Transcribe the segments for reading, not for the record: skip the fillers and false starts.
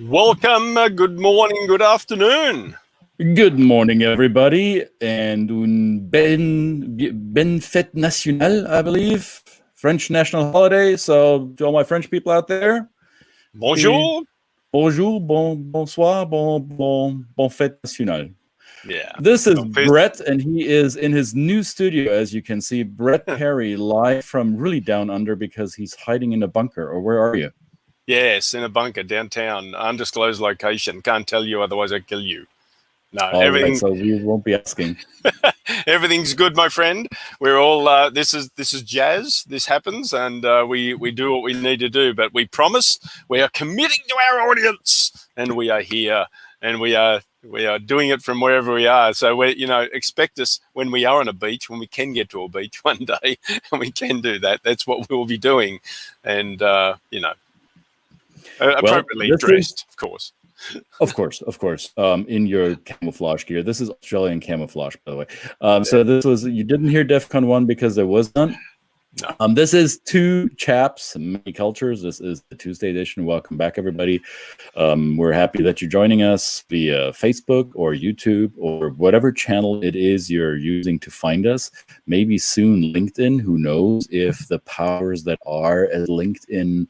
Welcome, good morning, good afternoon. Good morning, everybody, and Ben Fête Nationale, I believe, French national holiday. So, to all my French people out there, Bonjour. Bonjour, bonsoir, bon Fête Nationale. Yeah. This is Brett, and he is in his new studio, as you can see. Brett Parry, live from really down under because he's hiding in a bunker. Or where are you? Yes, in a bunker downtown, undisclosed location. Can't tell you, otherwise I kill you. No, Right, so we won't be asking. Everything's good, my friend. We're all. This is jazz. This happens, and we do what we need to do. But we promise we are committing to our audience, and we are here, and we are doing it from wherever we are. So expect us when we are on a beach, when we can get to a beach one day, and we can do that. That's what we'll be doing, and appropriately dressed, of course. Of course. In your camouflage gear. This is Australian camouflage, by the way. So this was, you didn't hear DEF CON 1 because there was none. No. This is Two Chaps, Many Cultures. This is the Tuesday edition. Welcome back, everybody. We're happy that you're joining us via Facebook or YouTube or whatever channel it is you're using to find us. Maybe soon LinkedIn. Who knows if the powers that are at LinkedIn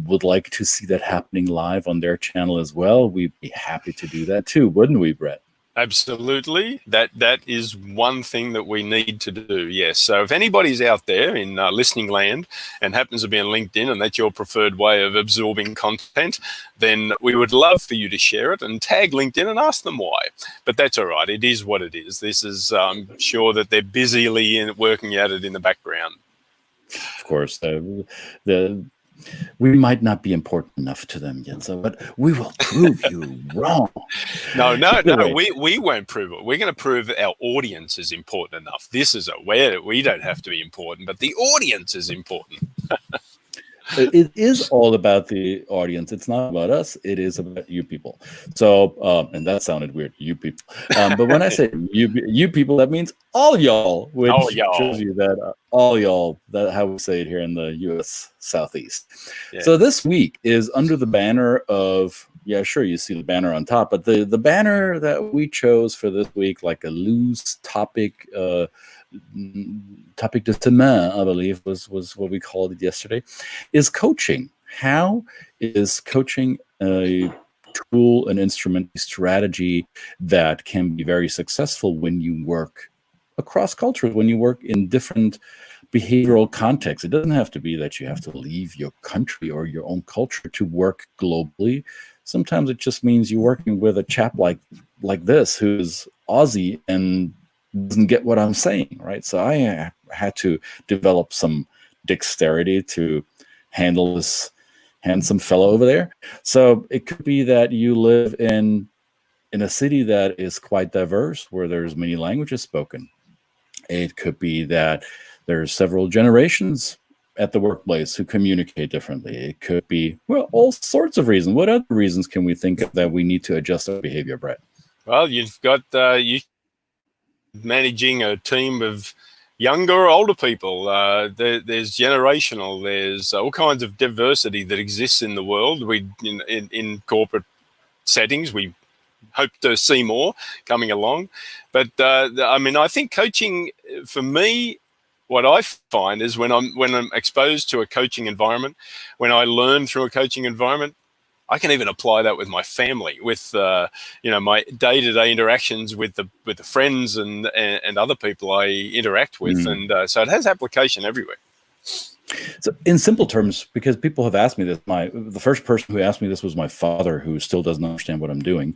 would like to see that happening live on their channel as well. We'd be happy to do that too, wouldn't we, Brett? Absolutely. That is one thing that we need to do, yes. So if anybody's out there in listening land and happens to be on LinkedIn and that's your preferred way of absorbing content, then we would love for you to share it and tag LinkedIn and ask them why. But that's all right. It is what it is. This is, I'm sure that they're busily working at it in the background. Of course. We might not be important enough to them yet, but we will prove you wrong. No, we won't prove it. We're going to prove that our audience is important enough. This is where we don't have to be important, but the audience is important. It is all about the audience. It's not about us. It is about you people. So, and that sounded weird, you people. But when I say you people, that means all y'all, which shows you that all y'all, that how we say it here in the U.S. Southeast. Yeah. So this week is under the banner of, yeah, sure, you see the banner on top, but the banner that we chose for this week, like a loose topic, topic de semaine, I believe was what we called it yesterday, is coaching. How is coaching a tool, an instrument, a strategy that can be very successful when you work across cultures, when you work in different behavioral contexts? It doesn't have to be that you have to leave your country or your own culture to work globally. Sometimes it just means you're working with a chap like this who's Aussie and doesn't get what I'm saying, right? So I had to develop some dexterity to handle this handsome fellow over there. So it could be that you live in a city that is quite diverse, where there's many languages spoken. It could be that there's several generations at the workplace who communicate differently. It could be, well, all sorts of reasons. What other reasons can we think of that we need to adjust our behavior, Brett? Well, you've got managing a team of younger or older people. There's generational. There's all kinds of diversity that exists in the world. In corporate settings, we hope to see more coming along. But I think coaching, for me, what I find is when I'm exposed to a coaching environment, when I learn through a coaching environment, I can even apply that with my family, with my day-to-day interactions with the friends and other people I interact with, and so it has application everywhere. So, in simple terms, because people have asked me this, the first person who asked me this was my father, who still doesn't understand what I'm doing.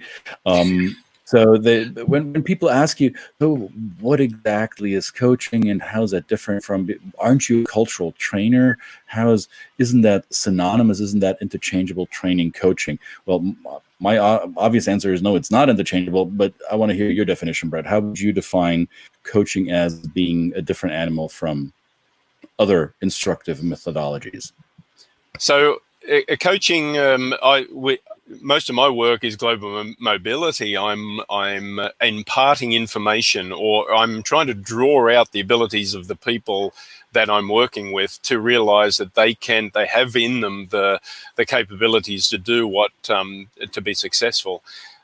So when people ask you, oh, what exactly is coaching and how is that different from, aren't you a cultural trainer? Isn't that synonymous? Isn't that interchangeable, training, coaching? Well, my obvious answer is no, it's not interchangeable, but I want to hear your definition, Brett. How would you define coaching as being a different animal from other instructive methodologies? So coaching, most of my work is global mobility. I'm imparting information, or I'm trying to draw out the abilities of the people that I'm working with to realize that they have in them the capabilities to do what, to be successful.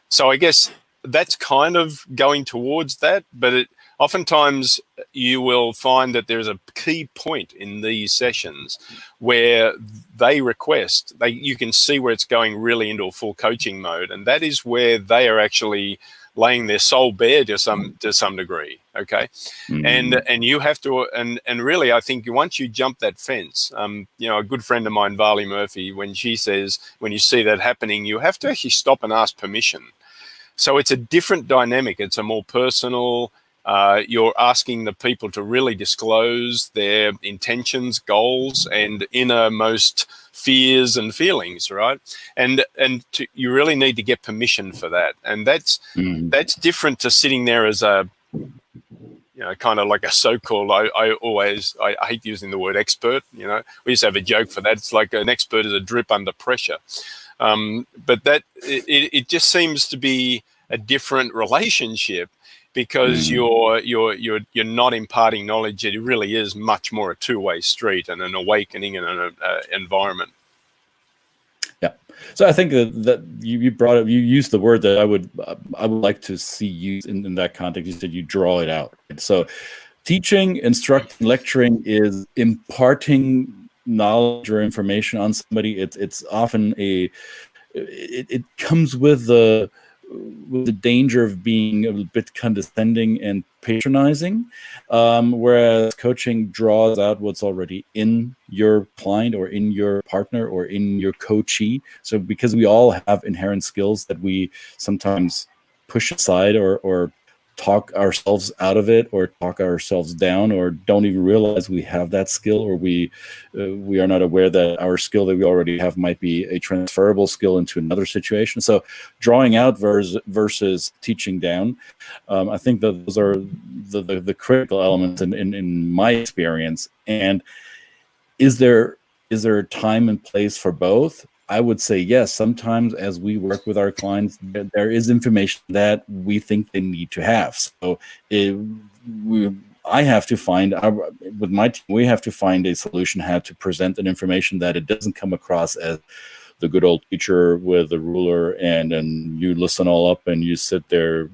So I guess that's kind of going towards that, but oftentimes you will find that there's a key point in these sessions where they request, you can see where it's going really into a full coaching mode, and that is where they are actually laying their soul bare to some degree. Okay. And you have to, and really, I think once you jump that fence, a good friend of mine, Varley Murphy, when she says, when you see that happening, you have to actually stop and ask permission. So it's a different dynamic. It's a more personal, you're asking the people to really disclose their intentions, goals, and innermost fears and feelings, right? And you really need to get permission for that. And that's different to sitting there as a, kind of like a so-called, I hate using the word expert, we used to have a joke for that. It's like an expert is a drip under pressure. But that it just seems to be a different relationship, because you're not imparting knowledge. It really is much more a two-way street and an awakening and an environment. Yeah. So I think that you brought up, you used the word that I would like to see used in that context. You said you draw it out. So teaching, instructing, lecturing is imparting knowledge or information on somebody. It's often it comes with the danger of being a bit condescending and patronizing, whereas coaching draws out what's already in your client or in your partner or in your coachee. So because we all have inherent skills that we sometimes push aside or talk ourselves out of it, or talk ourselves down, or don't even realize we have that skill, or we are not aware that our skill that we already have might be a transferable skill into another situation. So drawing out versus teaching down, I think that those are the critical elements in my experience. And is there a time and place for both? I would say yes. Sometimes as we work with our clients, there is information that we think they need to have. So I have to find, with my team, we have to find a solution how to present an information that it doesn't come across as the good old teacher with a ruler, and then you listen all up and you sit there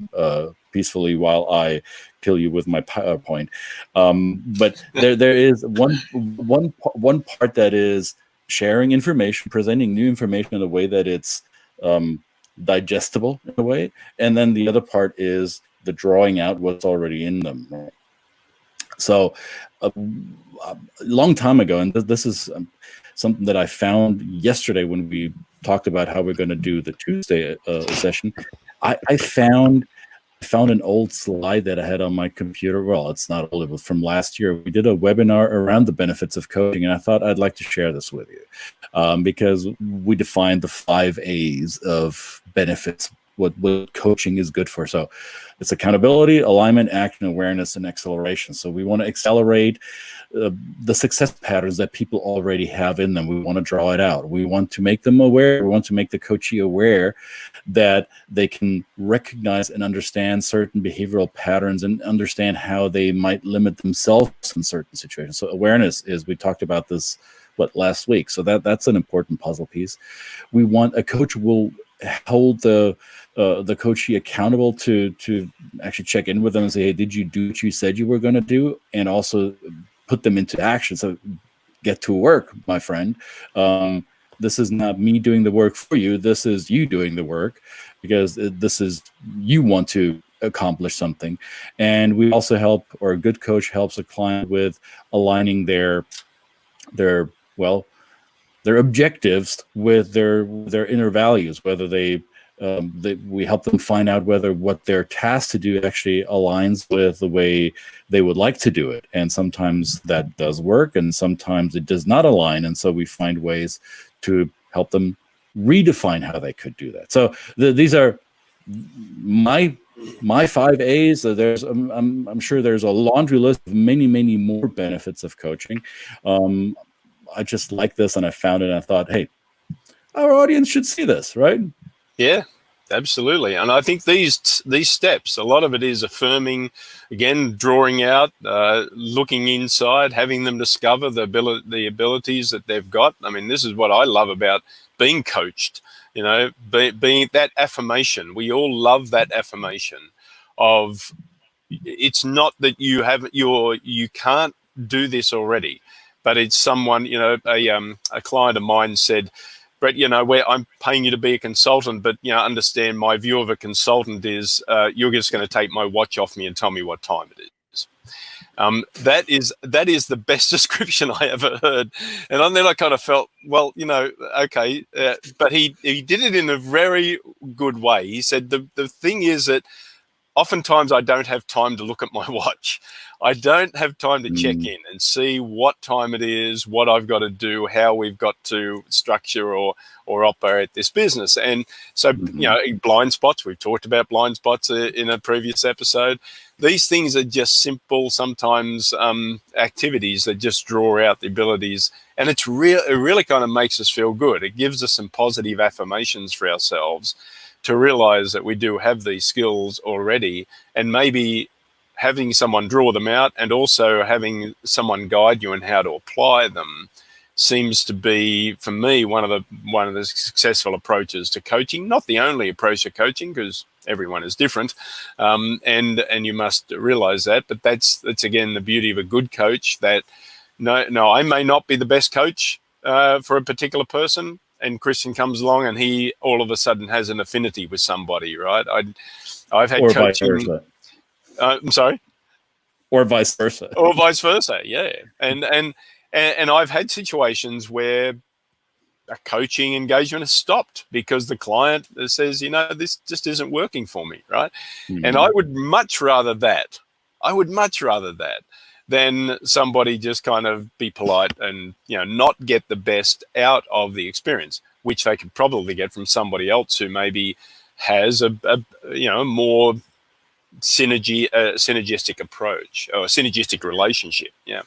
peacefully while I kill you with my PowerPoint. But there is one part that is sharing information, presenting new information in a way that it's digestible in a way, and then the other part is the drawing out what's already in them. Right? So a long time ago, and this is something that I found yesterday when we talked about how we're going to do the Tuesday session, I found an old slide that I had on my computer. Well, it's not old, it was from last year. We did a webinar around the benefits of coaching, and I thought I'd like to share this with you because we defined the 5 A's of benefits, what coaching is good for. So it's accountability, alignment, action, awareness, and acceleration. So we want to accelerate the success patterns that people already have in them. We want to draw it out. We want to make them aware. We want to make the coachee aware that they can recognize and understand certain behavioral patterns and understand how they might limit themselves in certain situations. So awareness is, we talked about this, last week. So that's an important puzzle piece. We want a coach will hold the coachee accountable to actually check in with them and say, hey, did you do what you said you were going to do? And also put them into action. So get to work, my friend. This is not me doing the work for you. This is you doing the work, because this is, you want to accomplish something. And we also help, or a good coach helps a client with aligning their objectives with their inner values, whether we help them find out whether what they're tasked to do actually aligns with the way they would like to do it. And sometimes that does work, and sometimes it does not align. And so we find ways to help them redefine how they could do that. So these are my 5 A's. So I'm sure there's a laundry list of many, many more benefits of coaching. I just like this, and I found it, and I thought, hey, our audience should see this, right? Yeah, absolutely. And I think these steps, a lot of it is affirming, again, drawing out, looking inside, having them discover the abilities that they've got. I mean, this is what I love about being coached. You know, being that affirmation. We all love that affirmation of, it's not that you can't do this already, but it's someone, you know, a client of mine said, Brett, you know, where I'm paying you to be a consultant, but, you know, understand my view of a consultant is you're just going to take my watch off me and tell me what time it is. That is the best description I ever heard. And then I kind of felt, well, you know, okay, but he did it in a very good way. He said the thing is that oftentimes I don't have time to look at my watch. I don't have time to check in and see what time it is, what I've got to do, how we've got to structure or operate this business. And so, you know, blind spots, we've talked about blind spots in a previous episode. These things are just simple, sometimes activities that just draw out the abilities. And it really kind of makes us feel good. It gives us some positive affirmations for ourselves to realize that we do have these skills already, and maybe having someone draw them out and also having someone guide you in how to apply them seems to be, for me, one of the successful approaches to coaching. Not the only approach to coaching, because everyone is different, and you must realize that. But that's again the beauty of a good coach. That no, I may not be the best coach for a particular person, and Christian comes along and he all of a sudden has an affinity with somebody, right? I've had coaching. Vice versa. I'm sorry. Or vice versa. Or vice versa, yeah. And I've had situations where a coaching engagement has stopped because the client says, you know, this just isn't working for me, right? And I would much rather that. Than somebody just kind of be polite and, you know, not get the best out of the experience, which they could probably get from somebody else who maybe has a you know, more synergistic approach or a synergistic relationship. Yeah.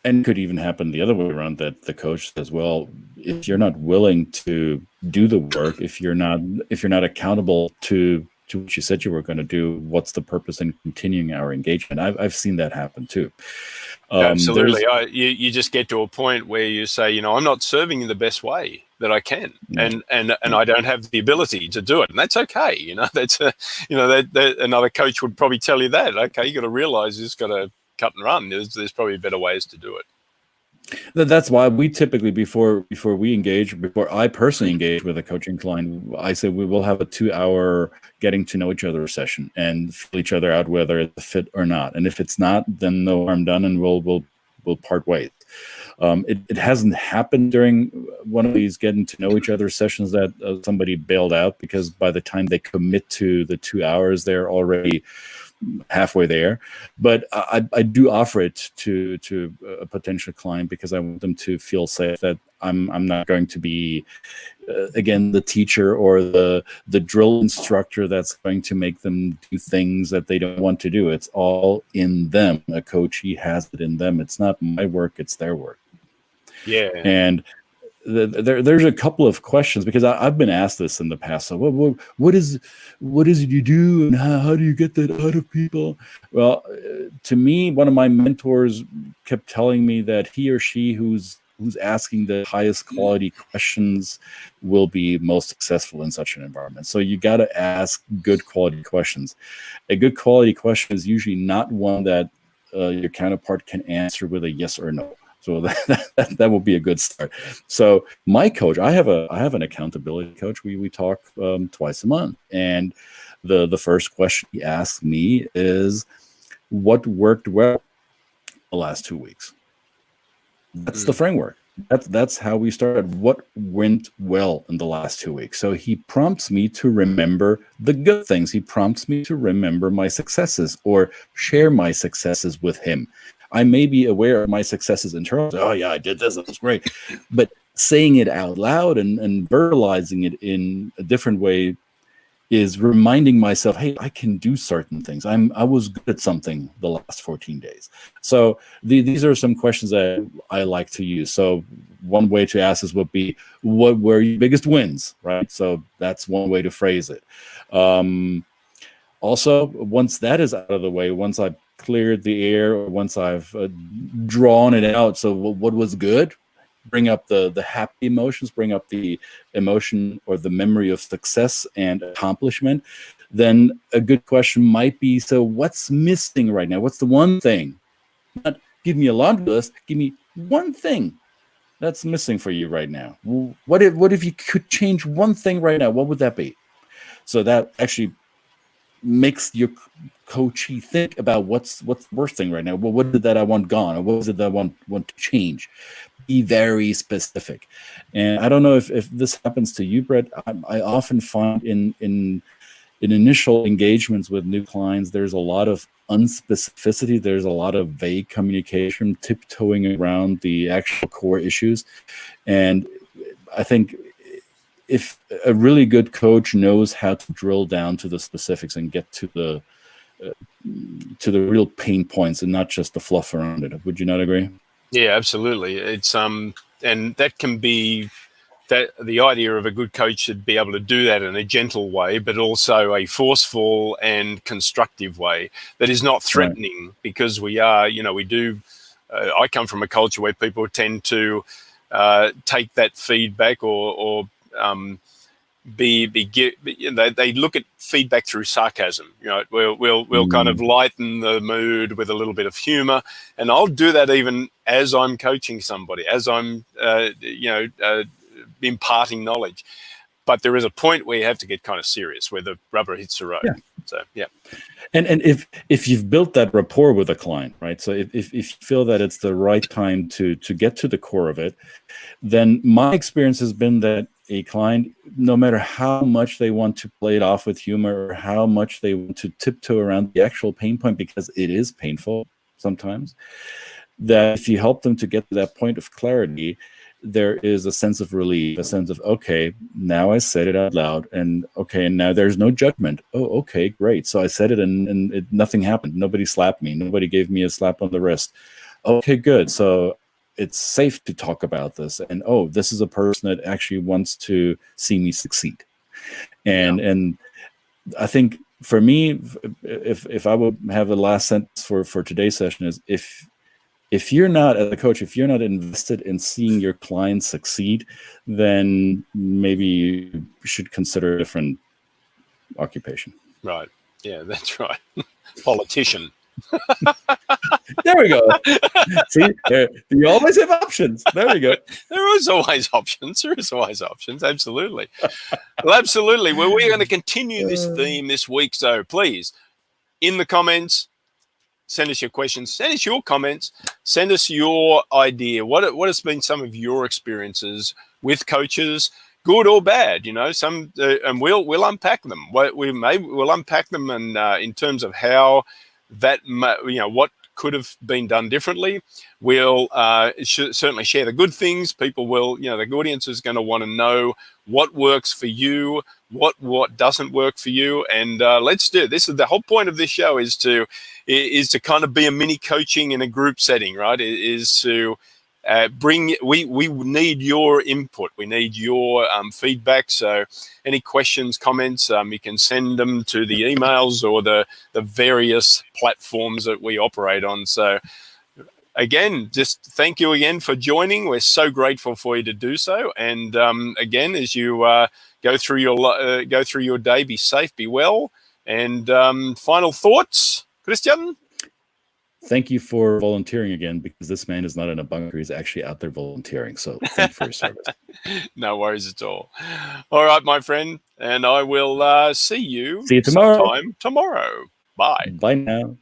And it could even happen the other way around, that the coach says, well, if you're not willing to do the work, if you're not accountable to what you said you were going to do, what's the purpose in continuing our engagement? I've seen that happen too. Absolutely. You just get to a point where you say, you know, I'm not serving you the best way that I can, and I don't have the ability to do it, and that's okay. You know, that's that another coach would probably tell you that. Okay, you got to realize you just got to cut and run. There's probably better ways to do it. That's why we typically, before I personally engage with a coaching client, I say we will have a 2-hour getting to know each other session and feel each other out whether it's a fit or not. And if it's not, then no harm done, and we'll part ways. It hasn't happened during one of these getting to know each other sessions that somebody bailed out, because by the time they commit to the 2 hours, they're already halfway there. But I do offer it to a potential client, because I want them to feel safe that I'm not going to be again the teacher or the drill instructor that's going to make them do things that they don't want to do. It's all in them. A coachee has it in them. It's not my work, it's their work. Yeah. And there's a couple of questions, because I've been asked this in the past. So what is it you do, and how do you get that out of people? Well, to me, one of my mentors kept telling me that he or she who's asking the highest quality questions will be most successful in such an environment. So you got to ask good quality questions. A good quality question is usually not one that your counterpart can answer with a yes or no. So that will be a good start. So my coach, I have an accountability coach. We talk twice a month, and the first question he asks me is, what worked well the last 2 weeks? That's the framework. That's how we started. What went well in the last 2 weeks? So he prompts me to remember the good things. He prompts me to remember my successes or share my successes with him. I may be aware of my successes in terms of, oh yeah, I did this, that was great. But saying it out loud and verbalizing it in a different way is reminding myself, hey, I can do certain things. I was good at something the last 14 days. So these are some questions that I like to use. So one way to ask this would be, what were your biggest wins, right? So that's one way to phrase it. Also, once that is out of the way, once I've cleared the air, or once I've drawn it out, so what was good, bring up the happy emotions, bring up the emotion or the memory of success and accomplishment, then a good question might be, so what's missing right now? What's the one thing? Not give me a laundry list, give me one thing that's missing for you right now. What if you could change one thing right now? What would that be? So that actually makes your coachee think about what's the worst thing right now. Well, what is it that I want gone, or what is it that I want to change? Be very specific. And I don't know if this happens to you, Brett. I often find in initial engagements with new clients, there's a lot of unspecificity. There's a lot of vague communication, tiptoeing around the actual core issues. And I think if a really good coach knows how to drill down to the specifics and get to the real pain points and not just the fluff around it, would you not agree? Yeah, absolutely. It's and that can be that the idea of a good coach should be able to do that in a gentle way, but also a forceful and constructive way that is not threatening. Right. Because we are, we do. I come from a culture where people tend to take that feedback or they look at feedback through sarcasm. We'll kind of lighten the mood with a little bit of humor, and I'll do that even as I'm coaching somebody, as I'm imparting knowledge. But there is a point where you have to get kind of serious, where the rubber hits the road. Yeah. So yeah. And if you've built that rapport with a client, right? So if you feel that it's the right time to get to the core of it, then my experience has been that a client, no matter how much they want to play it off with humor or how much they want to tiptoe around the actual pain point, because it is painful sometimes, that if you help them to get to that point of clarity, there is a sense of relief, a sense of, okay, now I said it out loud, and okay, and now there's no judgment. Oh, okay, great. So I said it and nothing happened. Nobody slapped me. Nobody gave me a slap on the wrist. Okay, good. So it's safe to talk about this. And oh, this is a person that actually wants to see me succeed. And I think for me, if I would have a last sentence for today's session, is if you're not, as a coach, if you're not invested in seeing your clients succeed, then maybe you should consider a different occupation. Right. Yeah, that's right. Politician. There we go. See, you always have options. There we go. There is always options. There is always options. Absolutely. Well, absolutely. Well, we're going to continue this theme this week. So please, in the comments, send us your questions. Send us your comments. Send us your idea. What has been some of your experiences with coaches, good or bad? Some, and we'll unpack them. We'll unpack them, and in terms of how that, what could have been done differently. We'll certainly share the good things. People will, the audience is going to want to know what works for you, what doesn't work for you, and let's do it. This is the whole point of this show, is to kind of be a mini coaching in a group setting, right? Is to bring. We need your input. We need your feedback. So any questions, comments, you can send them to the emails or the various platforms that we operate on. So again, just thank you again for joining. We're so grateful for you to do so. And again, as you go through your day, be safe, be well. And final thoughts, Christian? Thank you for volunteering again, because this man is not in a bunker. He's actually out there volunteering. So thank you for your service. No worries at all. All right, my friend. And I will see you tomorrow. sometime tomorrow. Bye. Bye now.